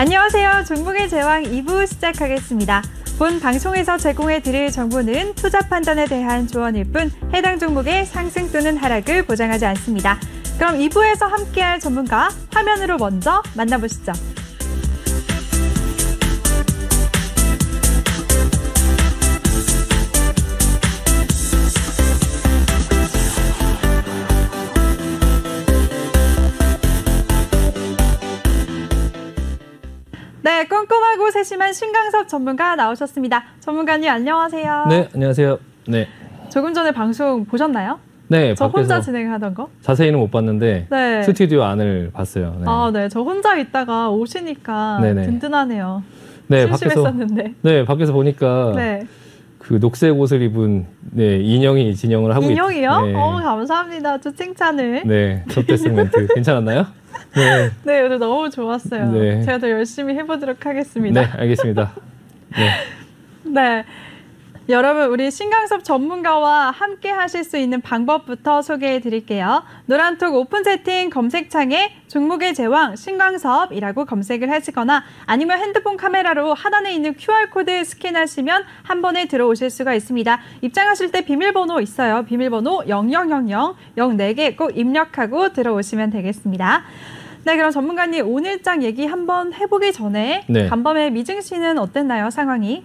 안녕하세요. 종목의 제왕 2부 시작하겠습니다. 본 방송에서 제공해드릴 정보는 투자 판단에 대한 조언일 뿐 해당 종목의 상승 또는 하락을 보장하지 않습니다. 그럼 2부에서 함께할 전문가 화면으로 먼저 만나보시죠. 네, 꼼꼼하고 세심한 신강섭 전문가 나오셨습니다. 전문가님 안녕하세요. 네, 안녕하세요. 네. 조금 전에 방송 보셨나요? 네, 저 혼자 진행하던 거? 자세히는 못 봤는데 네. 스튜디오 안을 봤어요. 네. 아, 네. 저 혼자 있다가 오시니까 네네. 든든하네요. 네, 심심했었는데. 네, 밖에서 보니까 네. 그 녹색 옷을 입은 인형이 진영을 하고 있어요. 인형이요? 네. 감사합니다. 저 칭찬을. 네, 접대성 멘트 괜찮았나요? 네. 네, 오늘 너무 좋았어요. 네. 제가 더 열심히 해보도록 하겠습니다. 네, 알겠습니다. 네. 네. 여러분, 우리 신강섭 전문가와 함께 하실 수 있는 방법부터 소개해 드릴게요. 노란톡 오픈 채팅 검색창에 종목의 제왕 신강섭이라고 검색을 하시거나 아니면 핸드폰 카메라로 하단에 있는 QR코드 스캔하시면 한 번에 들어오실 수가 있습니다. 입장하실 때 비밀번호 있어요. 비밀번호 0000 04개 꼭 입력하고 들어오시면 되겠습니다. 네, 그럼 전문가님 오늘장 얘기 한번 해보기 전에 네. 간밤에 미증시는 어땠나요, 상황이?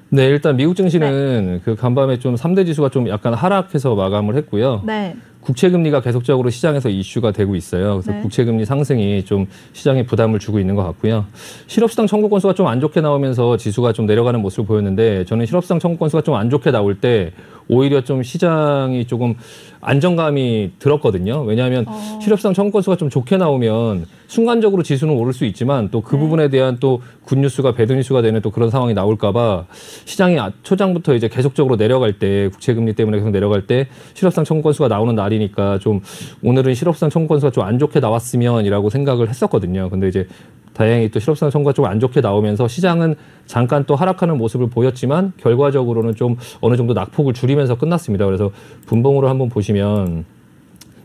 네, 일단 미국 증시는 그 간밤에 좀 3대 지수가 좀 약간 하락해서 마감을 했고요. 네. 국채금리가 계속적으로 시장에서 이슈가 되고 있어요. 그래서 국채금리 상승이 좀 시장에 부담을 주고 있는 것 같고요. 실업수당 청구 건수가 좀 안 좋게 나오면서 지수가 좀 내려가는 모습을 보였는데 저는 실업수당 청구 건수가 좀 안 좋게 나올 때 오히려 좀 시장이 조금 안정감이 들었거든요. 왜냐하면 실업수당 청구 건수가 좀 좋게 나오면 순간적으로 지수는 오를 수 있지만 또 그 부분에 대한 또 굿뉴스가 배드뉴스가 되는 또 그런 상황이 나올까봐 시장이 초장부터 이제 계속적으로 내려갈 때 국채금리 때문에 계속 내려갈 때 실업수당 청구 건수가 나오는 날이니까 좀 오늘은 실업수당 청구 건수가 좀 안 좋게 나왔으면이라고 생각을 했었거든요. 근데 이제 다행히 또 실업수당 청구가 좀 안 좋게 나오면서 시장은 잠깐 또 하락하는 모습을 보였지만 결과적으로는 좀 어느 정도 낙폭을 줄이면서 끝났습니다. 그래서 분봉으로 한번 보시면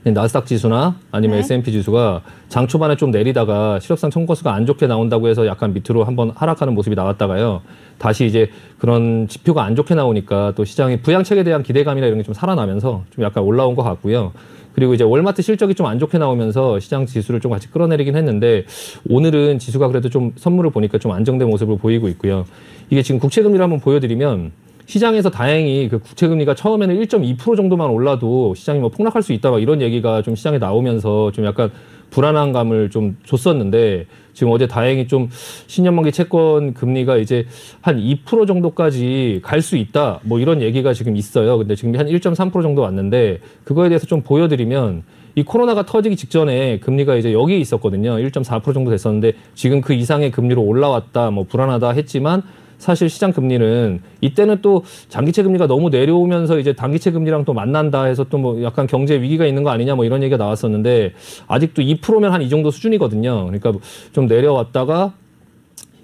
나스닥 지수나 아니면 S&P 지수가 장 초반에 좀 내리다가 실업수당 청구 건수가 안 좋게 나온다고 해서 약간 밑으로 한번 하락하는 모습이 나왔다가요. 다시 이제 그런 지표가 안 좋게 나오니까 또 시장의 부양책에 대한 기대감이나 이런 게 좀 살아나면서 좀 약간 올라온 것 같고요. 그리고 이제 월마트 실적이 좀 안 좋게 나오면서 시장 지수를 좀 같이 끌어내리긴 했는데 오늘은 지수가 그래도 좀 선물을 보니까 좀 안정된 모습을 보이고 있고요. 이게 지금 국채금리를 한번 보여드리면 시장에서 다행히 그 국채금리가 처음에는 1.2% 정도만 올라도 시장이 뭐 폭락할 수 있다 막 이런 얘기가 좀 시장에 나오면서 좀 약간 불안한 감을 좀 줬었는데 지금 어제 다행히 좀 신년만기 채권 금리가 이제 한 2% 정도까지 갈 수 있다 뭐 이런 얘기가 지금 있어요. 근데 지금 한 1.3% 정도 왔는데 그거에 대해서 좀 보여드리면 이 코로나가 터지기 직전에 금리가 이제 여기 있었거든요. 1.4% 정도 됐었는데 지금 그 이상의 금리로 올라왔다 뭐 불안하다 했지만 사실 시장 금리는 이때는 또 장기채 금리가 너무 내려오면서 이제 단기채 금리랑 또 만난다 해서 또 뭐 약간 경제 위기가 있는 거 아니냐 뭐 이런 얘기가 나왔었는데 아직도 2%면 한 이 정도 수준이거든요. 그러니까 좀 내려왔다가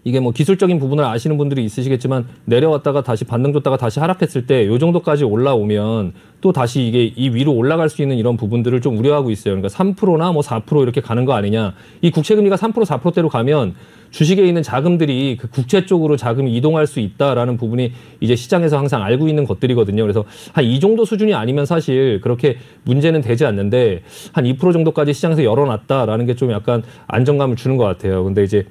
이게 뭐 기술적인 부분을 아시는 분들이 있으시겠지만 내려왔다가 다시 반등 줬다가 다시 하락했을 때 요 정도까지 올라오면 또 다시 이게 이 위로 올라갈 수 있는 이런 부분들을 좀 우려하고 있어요. 그러니까 3%나 뭐 4% 이렇게 가는 거 아니냐. 이 국채금리가 3% 4%대로 가면 주식에 있는 자금들이 그 국채 쪽으로 자금이 이동할 수 있다라는 부분이 이제 시장에서 항상 알고 있는 것들이거든요. 그래서 한 이 정도 수준이 아니면 사실 그렇게 문제는 되지 않는데 한 2% 정도까지 시장에서 열어놨다라는 게 좀 약간 안정감을 주는 것 같아요. 근데 이제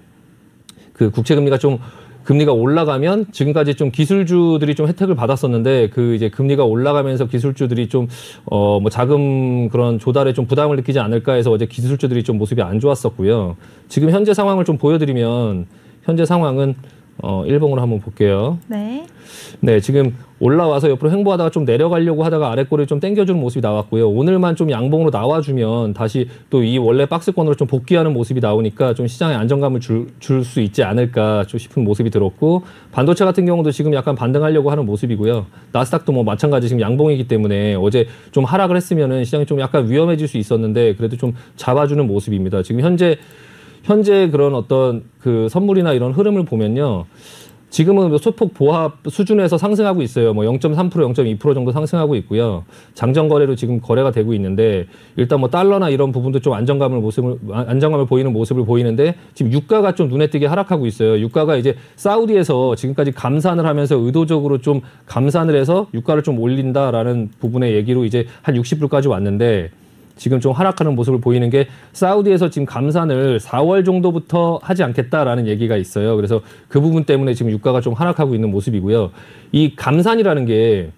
그 국채금리가 좀 금리가 올라가면 지금까지 좀 기술주들이 좀 혜택을 받았었는데 그 이제 금리가 올라가면서 기술주들이 좀 뭐 자금 그런 조달에 좀 부담을 느끼지 않을까 해서 어제 기술주들이 좀 모습이 안 좋았었고요. 지금 현재 상황을 좀 보여드리면 현재 상황은 일봉으로 한번 볼게요. 네. 네, 지금 올라와서 옆으로 횡보하다가 좀 내려가려고 하다가 아랫꼬리를 좀 당겨주는 모습이 나왔고요. 오늘만 좀 양봉으로 나와주면 다시 또 이 원래 박스권으로 좀 복귀하는 모습이 나오니까 좀 시장에 안정감을 줄 수 있지 않을까 좀 싶은 모습이 들었고 반도체 같은 경우도 지금 약간 반등하려고 하는 모습이고요. 나스닥도 뭐 마찬가지 지금 양봉이기 때문에 어제 좀 하락을 했으면은 시장이 좀 약간 위험해질 수 있었는데 그래도 좀 잡아주는 모습입니다. 지금 현재 그런 어떤 그 선물이나 이런 흐름을 보면요. 지금은 소폭 보합 수준에서 상승하고 있어요. 뭐 0.3%, 0.2% 정도 상승하고 있고요. 장전 거래로 지금 거래가 되고 있는데 일단 뭐 달러나 이런 부분도 좀 안정감을 보이는 모습을 보이는데 지금 유가가 좀 눈에 띄게 하락하고 있어요. 유가가 이제 사우디에서 지금까지 감산을 하면서 의도적으로 좀 감산을 해서 유가를 좀 올린다라는 부분의 얘기로 이제 한 60불까지 왔는데 지금 좀 하락하는 모습을 보이는 게 사우디에서 지금 감산을 4월 정도부터 하지 않겠다라는 얘기가 있어요. 그래서 그 부분 때문에 지금 유가가 좀 하락하고 있는 모습이고요. 이 감산이라는 게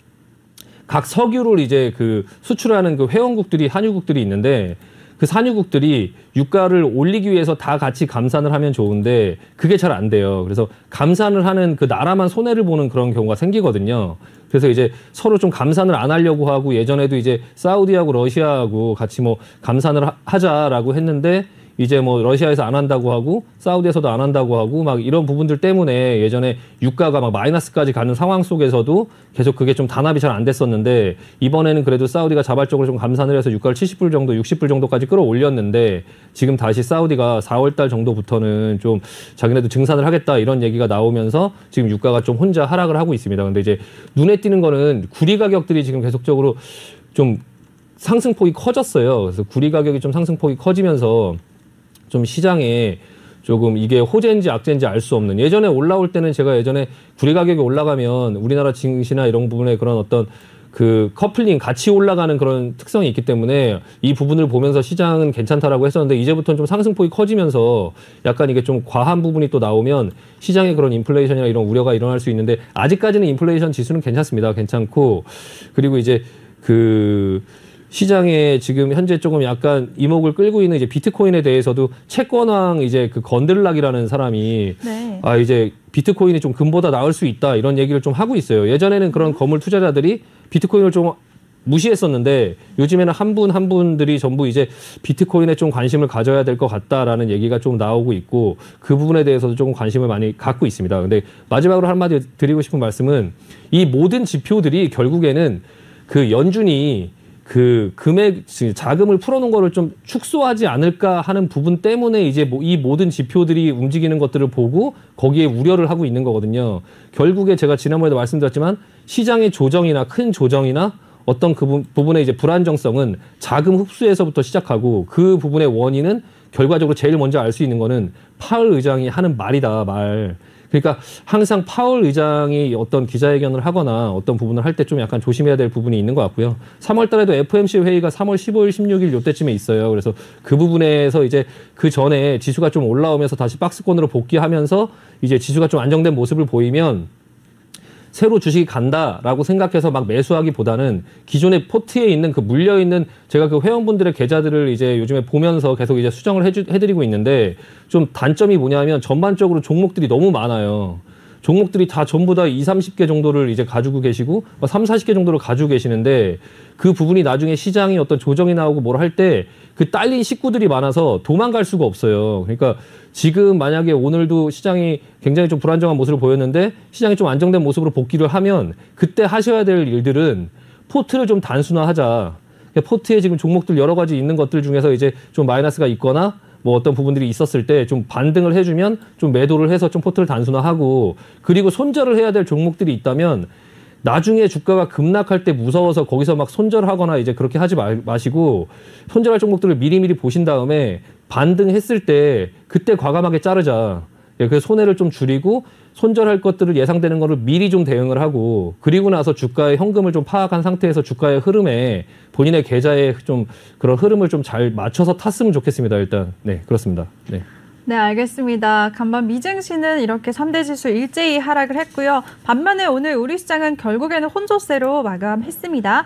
각 석유를 이제 그 수출하는 그 회원국들이 한유국들이 있는데 그 산유국들이 유가를 올리기 위해서 다 같이 감산을 하면 좋은데 그게 잘 안 돼요. 그래서 감산을 하는 그 나라만 손해를 보는 그런 경우가 생기거든요. 그래서 이제 서로 좀 감산을 안 하려고 하고 예전에도 이제 사우디하고 러시아하고 같이 뭐 감산을 하자라고 했는데 이제 뭐 러시아에서 안 한다고 하고 사우디에서도 안 한다고 하고 막 이런 부분들 때문에 예전에 유가가 막 마이너스까지 가는 상황 속에서도 계속 그게 좀 단합이 잘 안 됐었는데 이번에는 그래도 사우디가 자발적으로 좀 감산을 해서 유가를 70불 정도, 60불 정도까지 끌어올렸는데 지금 다시 사우디가 4월 달 정도부터는 좀 자기네도 증산을 하겠다 이런 얘기가 나오면서 지금 유가가 좀 혼자 하락을 하고 있습니다. 근데 이제 눈에 띄는 거는 구리 가격들이 지금 계속적으로 좀 상승폭이 커졌어요. 그래서 구리 가격이 좀 상승폭이 커지면서 좀 시장에 조금 이게 호재인지 악재인지 알 수 없는 예전에 올라올 때는 제가 예전에 구리 가격이 올라가면 우리나라 증시나 이런 부분에 그런 어떤 그 커플링 같이 올라가는 그런 특성이 있기 때문에 이 부분을 보면서 시장은 괜찮다라고 했었는데 이제부터는 좀 상승폭이 커지면서 약간 이게 좀 과한 부분이 또 나오면 시장에 그런 인플레이션이나 이런 우려가 일어날 수 있는데 아직까지는 인플레이션 지수는 괜찮습니다. 괜찮고 그리고 이제 그 시장에 지금 현재 조금 약간 이목을 끌고 있는 이제 비트코인에 대해서도 채권왕 이제 그 건들락이라는 사람이 네. 아 이제 비트코인이 좀 금보다 나을 수 있다 이런 얘기를 좀 하고 있어요. 예전에는 그런 거물 투자자들이 비트코인을 좀 무시했었는데 요즘에는 한 분들이 전부 이제 비트코인에 좀 관심을 가져야 될 것 같다라는 얘기가 좀 나오고 있고 그 부분에 대해서도 조금 관심을 많이 갖고 있습니다. 근데 마지막으로 한마디 드리고 싶은 말씀은 이 모든 지표들이 결국에는 그 연준이 그 금액, 자금을 풀어놓은 거를 좀 축소하지 않을까 하는 부분 때문에 이제 이 모든 지표들이 움직이는 것들을 보고 거기에 우려를 하고 있는 거거든요. 결국에 제가 지난번에도 말씀드렸지만 시장의 조정이나 큰 조정이나 어떤 그 부분의 이제 불안정성은 자금 흡수에서부터 시작하고 그 부분의 원인은 결과적으로 제일 먼저 알 수 있는 거는 파월 의장이 하는 말이다, 말. 그러니까 항상 파월 의장이 어떤 기자회견을 하거나 어떤 부분을 할 때 좀 약간 조심해야 될 부분이 있는 것 같고요. 3월 달에도 FOMC 회의가 3월 15일, 16일 요때쯤에 있어요. 그래서 그 부분에서 이제 그 전에 지수가 좀 올라오면서 다시 박스권으로 복귀하면서 이제 지수가 좀 안정된 모습을 보이면 새로 주식이 간다라고 생각해서 막 매수하기보다는 기존의 포트에 있는 그 물려있는 제가 그 회원분들의 계좌들을 이제 요즘에 보면서 계속 이제 수정을 해드리고 있는데 좀 단점이 뭐냐면 전반적으로 종목들이 너무 많아요. 종목들이 다 전부 다 20, 30개 정도를 이제 가지고 계시고 3, 40개 정도를 가지고 계시는데 그 부분이 나중에 시장이 어떤 조정이 나오고 뭘 할 때 그 딸린 식구들이 많아서 도망갈 수가 없어요. 그러니까 지금 만약에 오늘도 시장이 굉장히 좀 불안정한 모습을 보였는데 시장이 좀 안정된 모습으로 복귀를 하면 그때 하셔야 될 일들은 포트를 좀 단순화하자. 포트에 지금 종목들 여러 가지 있는 것들 중에서 이제 좀 마이너스가 있거나 뭐 어떤 부분들이 있었을 때 좀 반등을 해주면 좀 매도를 해서 좀 포트를 단순화하고 그리고 손절을 해야 될 종목들이 있다면 나중에 주가가 급락할 때 무서워서 거기서 막 손절하거나 이제 그렇게 하지 마시고 손절할 종목들을 미리미리 보신 다음에 반등했을 때 그때 과감하게 자르자. 그래서 손해를 좀 줄이고 손절할 것들을 예상되는 거를 미리 좀 대응을 하고 그리고 나서 주가의 현금을 좀 파악한 상태에서 주가의 흐름에 본인의 계좌에 좀 그런 흐름을 좀 잘 맞춰서 탔으면 좋겠습니다. 일단 네 그렇습니다. 네. 네, 알겠습니다. 간밤 미증시는 이렇게 3대 지수 일제히 하락을 했고요. 반면에 오늘 우리 시장은 결국에는 혼조세로 마감했습니다.